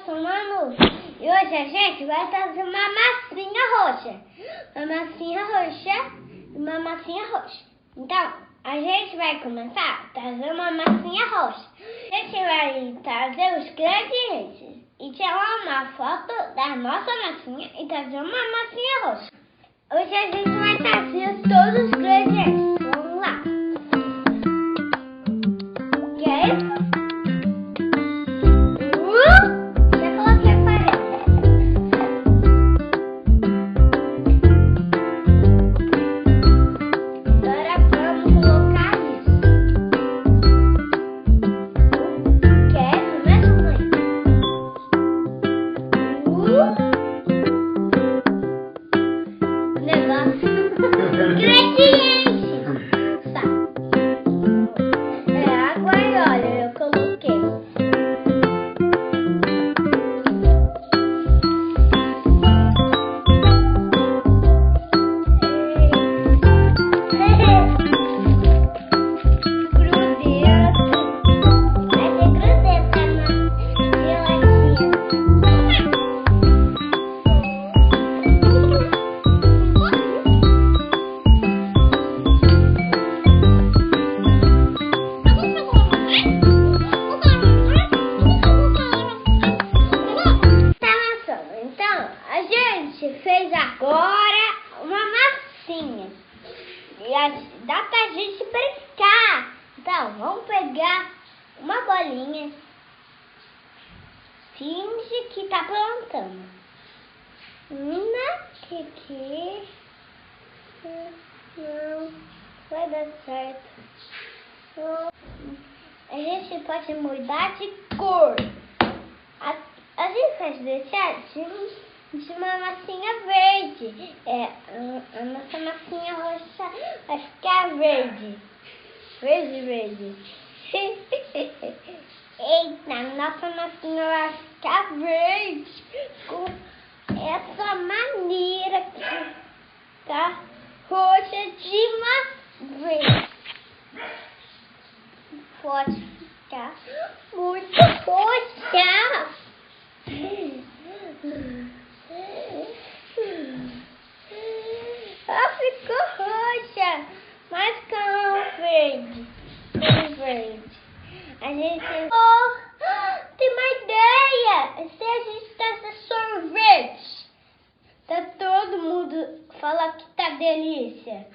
sou Manu e hoje a gente vai fazer uma massinha roxa. Uma massinha roxa e uma massinha roxa. Então, a gente vai começar a fazer uma massinha roxa. A gente vai trazer os ingredientes e tirar uma foto da nossa massinha e trazer uma massinha roxa. Hoje a gente vai trazer todos os ingredientes. Vamos lá. O que é isso? Já coloquei a farinha. Agora vamos colocar isso. O que é isso mesmo, mãe? Negócio. Ingredientes. Tá. É água e óleo, eu coloquei. Fez agora uma massinha e dá pra gente brincar. Então vamos pegar uma bolinha, finge que tá plantando. Que não vai dar certo. A gente pode mudar de cor. A gente pode deixar de uma massinha verde. A nossa massinha roxa vai ficar verde. Verde. Eita, a nossa massinha vai ficar verde. Com essa maneira que tá roxa de uma vez. Pode ficar muito roxa. Ficou roxa, mas com verde. A gente tem uma ideia. Se a gente trazer sorvete, tá todo mundo fala que tá delícia.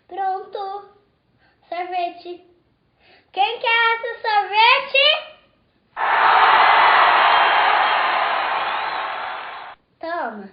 Pronto, sorvete. Quem quer esse sorvete? Toma.